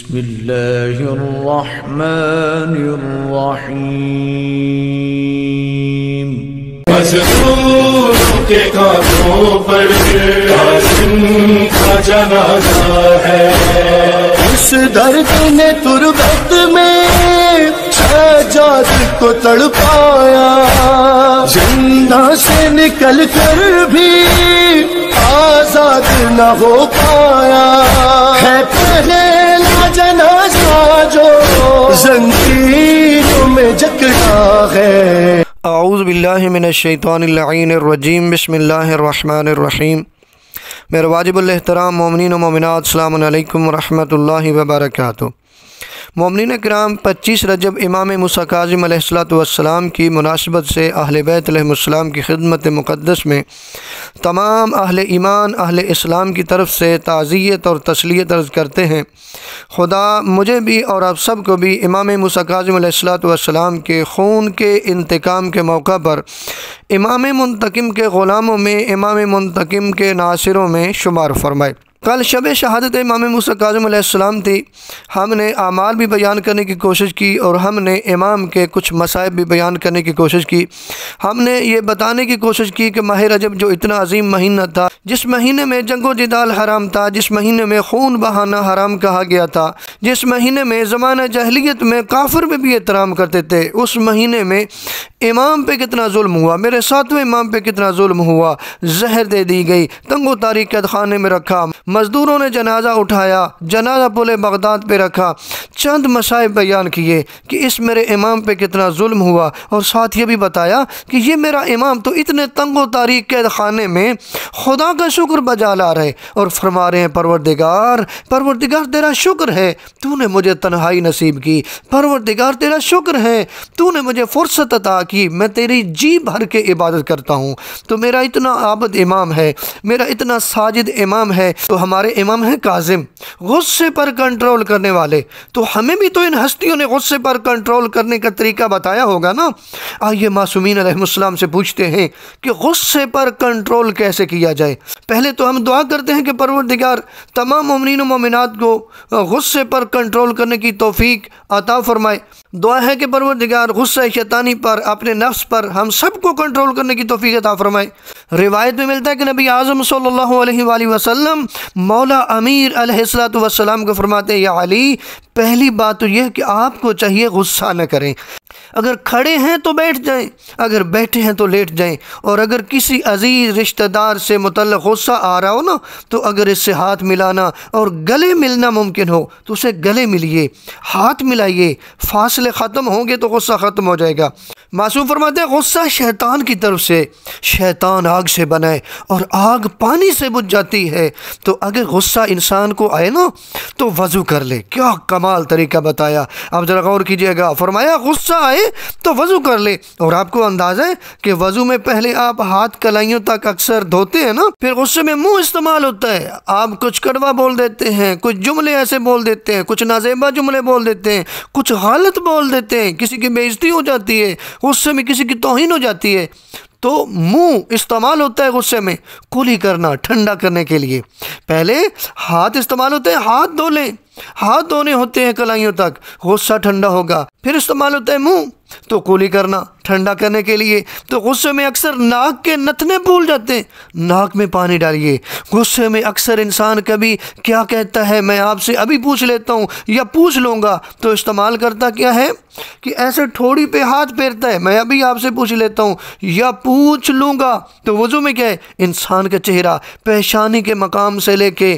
بسم اللہ الرحمن الرحیم مظلوم کے کانٹوں پر قاسم کا جنازہ ہے، اس درد نے تربت میں سجاد کو تڑپایا، زندہ سے نکل کر بھی آزاد نہ ہو پایا، ہے پہلا جنازہ جو زنجیروں میں جکڑا ہے۔ اعوذ باللہ من الشیطان اللعین الرجیم، بسم اللہ الرحمن الرحیم۔ میرے واجب الاحترام مومنین و مومنات، السلام علیکم ورحمۃ اللہ وبرکاتہ۔ مومنین کرام، 25 رجب امام موسیٰ کاظم علیہ السلام کی مناسبت سے اہل بیت علیہ السلام کی خدمت مقدس میں تمام اہل ایمان اہل اسلام کی طرف سے تعزیت اور تسلیت عرض کرتے ہیں۔ خدا مجھے بھی اور آپ سب کو بھی امام موسیٰ کاظم علیہ السلام کے خون کے انتقام کے موقع پر امام منتقم کے غلاموں میں، امام منتقم کے ناصروں میں شمار فرمائے۔ کل شب شہادت امام موسیٰ کاظم علیہ السلام تھی۔ ہم نے اعمال بھی بیان کرنے کی کوشش کی اور ہم نے امام کے کچھ مصائب بھی بیان کرنے کی کوشش کی۔ ہم نے یہ بتانے کی کوشش کی کہ ماہ رجب جو اتنا عظیم مہینہ تھا، جس مہینے میں جنگ و جدال حرام تھا، جس مہینے میں خون بہانا حرام کہا گیا تھا، جس مہینے میں زمانہ جاہلیت میں کافر میں بھی احترام کرتے تھے، اس مہینے میں امام پہ کتنا ظلم ہوا، میرے ساتویں امام پہ کتنا ظلم ہوا، زہر دے دی گئی، تنگ و تاریک قید خانے میں رکھا، مزدوروں نے جنازہ اٹھایا، جنازہ پل بغداد پہ رکھا، چند مصائب بیان کیے کہ اس میرے امام پہ کتنا ظلم ہوا، اور ساتھ یہ بھی بتایا کہ یہ میرا امام تو اتنے تنگ و تاریک قید خانے میں خدا کا شکر بجا لا رہے اور فرما رہے ہیں پروردگار تیرا شکر ہے تو نے مجھے تنہائی نصیب کی، پروردگار تیرا شکر ہے تو نے مجھے فرصت عطا کی، میں تیری جی بھر کے عبادت کرتا ہوں۔ تو میرا اتنا عابد امام ہے، میرا اتنا ساجد امام ہے، تو ہمارے امام ہیں کاظم، غصے پر کنٹرول کرنے والے۔ تو ہمیں بھی تو ان ہستیوں نے غصے پر کنٹرول کرنے کا طریقہ بتایا ہوگا نا۔ آئیے معصومین علیہ السلام سے پوچھتے ہیں کہ غصے پر کنٹرول کیسے کیا جائے۔ پہلے تو ہم دعا کرتے ہیں کہ پروردگار تمام مومنین و مومنات کو غصے پر کنٹرول کرنے کی توفیق عطا فرمائے۔ دعا ہے کہ پروردگار غصہ شیطانی پر، اپنے نفس پر ہم سب کو کنٹرول کرنے کی توفیق عطا فرمائے۔ روایت میں ملتا ہے کہ نبی اعظم صلی اللہ علیہ وآلہ وسلم مولا امیر علیہ السلام کو فرماتے ہیں، یا علی، پہلی بات تو یہ کہ آپ کو چاہیے غصہ نہ کریں، اگر کھڑے ہیں تو بیٹھ جائیں، اگر بیٹھے ہیں تو لیٹ جائیں، اور اگر کسی عزیز رشتہ دار سے متعلق غصہ آ رہا ہو نا، تو اگر اس سے ہاتھ ملانا اور گلے ملنا ممکن ہو تو اسے گلے ملیے، ہاتھ ملائیے، فاصلے ختم ہوں گے تو غصہ ختم ہو جائے گا۔ معصوم فرماتے ہیں غصہ شیطان کی طرف سے، شیطان آگ سے بنائے اور آگ پانی سے بجھ جاتی ہے، تو اگر غصہ انسان کو آئے نا تو وضو کر لے۔ کیا کمال طریقہ بتایا، اب ذرا غور کیجئے گا۔ فرمایا غصہ آئے تو وضو کر لے، اور آپ کو اندازہ ہے کہ وضو میں پہلے آپ ہاتھ کلائیوں تک اکثر دھوتے ہیں نا، پھر غصے میں منہ استعمال ہوتا ہے، آپ کچھ کڑوا بول دیتے ہیں، کچھ جملے ایسے بول دیتے ہیں، کچھ نازیبا جملے بول دیتے ہیں، کچھ غلط بول دیتے ہیں، کسی کی بے عزتی ہو جاتی ہے، غصے میں کسی کی توہین ہو جاتی ہے، تو منہ استعمال ہوتا ہے غصے میں کلی کرنا، ٹھنڈا کرنے کے لیے۔ پہلے ہاتھ استعمال ہوتے ہیں، ہاتھ دھو لیں، ہاتھ دھونے ہوتے ہیں کلائیوں تک، غصہ ٹھنڈا ہوگا۔ پھر استعمال ہوتا ہے منہ، تو کولی کرنا، ٹھنڈا کرنے کے لیے۔ تو غصے میں اکثر ناک کے نتنے پھول جاتے ہیں، ناک میں پانی ڈالیے۔ غصے میں اکثر انسان کبھی کیا کہتا ہے، میں آپ سے ابھی پوچھ لیتا ہوں یا پوچھ لوں گا، تو استعمال کرتا کیا ہے کہ ایسے ٹھوڑی پہ ہاتھ پھیرتا ہے، میں ابھی آپ سے پوچھ لیتا ہوں یا پوچھ لوں گا۔ تو وضو میں کیا ہے، انسان کا چہرہ پیشانی کے مقام سے لے کے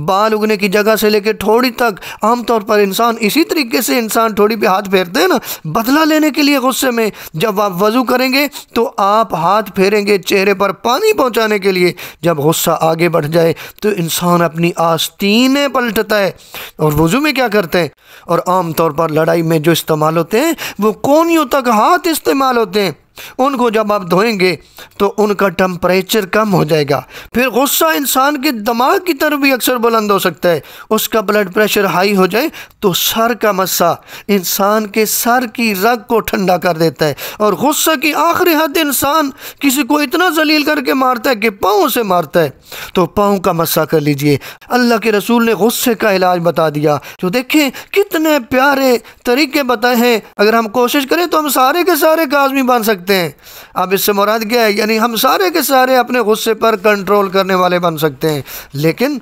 بال اگنے کی جگہ سے لے کے ٹھوڑی تک، عام طور پر انسان اسی طریقے سے انسان ٹھوڑی پہ ہاتھ پھیرتے ہیں نا، بدلہ لینے کے لیے غصے میں۔ جب آپ وضو کریں گے تو آپ ہاتھ پھیریں گے چہرے پر پانی پہنچانے کے لیے۔ جب غصہ آگے بڑھ جائے تو انسان اپنی آستینیں پلٹتا ہے، اور وضو میں کیا کرتے ہیں، اور عام طور پر لڑائی میں جو استعمال ہوتے ہیں وہ کونیوں تک ہاتھ استعمال ہوتے ہیں، ان کو جب آپ دھوئیں گے تو ان کا ٹمپریچر کم ہو جائے گا۔ پھر غصہ انسان کے دماغ کی طرف بھی اکثر بلند ہو سکتا ہے، اس کا بلڈ پریشر ہائی ہو جائے تو سر کا مسا انسان کے سر کی رگ کو ٹھنڈا کر دیتا ہے، اور غصہ کی آخری حد انسان کسی کو اتنا ذلیل کر کے مارتا ہے کہ پاؤں سے مارتا ہے۔ تو پاؤں کا مسح کر لیجئے۔ اللہ کے رسول نے غصے کا علاج بتا دیا۔ تو دیکھیں کتنے پیارے طریقے بتائے ہیں، اگر ہم کوشش کریں تو ہم سارے کے سارے کاظمی بن سکتے ہیں۔ اب اس سے مراد کیا ہے؟ یعنی ہم سارے کے سارے اپنے غصے پر کنٹرول کرنے والے بن سکتے ہیں، لیکن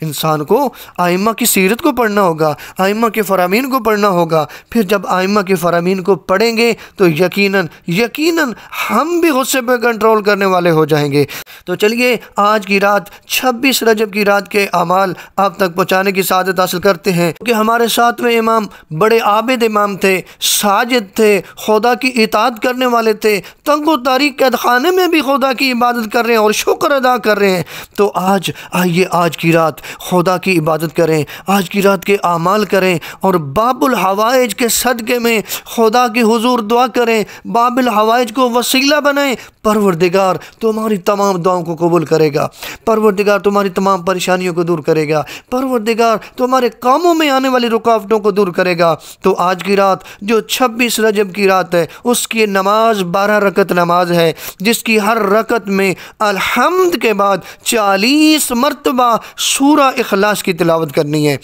انسان کو ائمہ کی سیرت کو پڑھنا ہوگا، ائمہ کے فرامین کو پڑھنا ہوگا۔ پھر جب ائمہ کے فرامین کو پڑھیں گے تو یقیناً ہم بھی غصے پہ کنٹرول کرنے والے ہو جائیں گے۔ تو چلیے آج کی رات 26 رجب کی رات کے اعمال آپ تک پہنچانے کی سعادت حاصل کرتے ہیں کہ ہمارے ساتویں امام بڑے عابد امام تھے، ساجد تھے، خدا کی اطاعت کرنے والے تھے، تنگ و تاریک قید خانے میں بھی خدا کی عبادت کر رہے ہیں اور شکر ادا کر رہے ہیں۔ تو آئیے آج کی رات خدا کی عبادت کریں، آج کی رات کے اعمال کریں اور باب الحوائج کے صدقے میں خدا کی حضور دعا کریں، باب الحوائج کو وسیلہ بنائیں۔ پروردگار تمہاری تمام دعاؤں کو قبول کرے گا، پروردگار تمہاری تمام پریشانیوں کو دور کرے گا، پروردگار تمہارے کاموں میں آنے والی رکاوٹوں کو دور کرے گا۔ تو آج کی رات جو 26 رجب کی رات ہے، اس کی نماز 12 رکعت نماز ہے، جس کی ہر رکعت میں الحمد کے بعد 40 مرتبہ سورہ اخلاص کی تلاوت کرنی ہے۔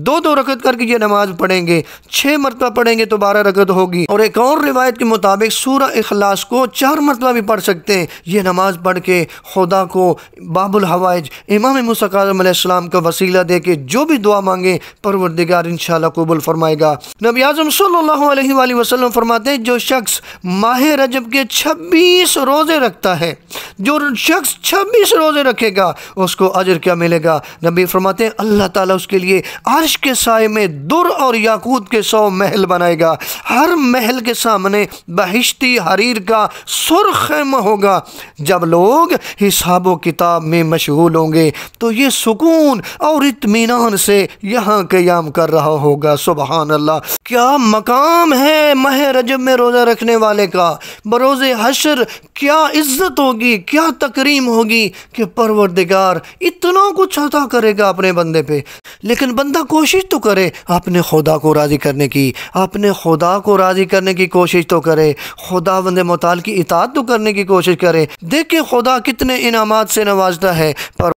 2 رکعت کر کے یہ نماز پڑھیں گے، 6 مرتبہ پڑھیں گے تو 12 رکعت ہوگی، اور ایک اور روایت کے مطابق سورہ اخلاص کو 4 مرتبہ بھی پڑھ سکتے ہیں۔ یہ نماز پڑھ کے خدا کو باب الحوائج امام موسیٰ کاظم علیہ السلام کا وسیلہ دے کے جو بھی دعا مانگے پروردگار انشاءاللہ قبول فرمائے گا۔ نبی اعظم صلی اللہ علیہ وآلہ وسلم فرماتے ہیں جو شخص ماہ رجب کے 26 روزے رکھتا ہے، جو شخص 26 روزے رکھے گا اس کو اجر کیا ملے گا؟ نبی فرماتے ہیں اللہ تعالیٰ اس کے لیے عرش کے سائے میں در اور یاقوت کے 100 محل بنائے گا، ہر محل کے سامنے بہشتی حریر کا سرخ خیمہ ہوگا۔ جب لوگ حساب و کتاب میں مشغول ہوں گے تو یہ سکون اور اطمینان سے یہاں قیام کر رہا ہوگا۔ سبحان اللہ، کیا مقام ہے ماہ رجب میں روزہ رکھنے والے کا، بروز حشر کیا عزت ہوگی، کیا تکریم ہوگی کہ پروردگار اتنا کچھ عطا کرے گا اپنے بندے پہ۔ لیکن بندہ کوشش تو کرے اپنے خدا کو راضی کرنے کی، اپنے خدا کو راضی کرنے کی کوشش تو کرے، خداوند متعال کی اطاعت تو کرنے کی کوشش کرے۔ دیکھیں خدا کتنے انعامات سے نوازتا ہے۔ پر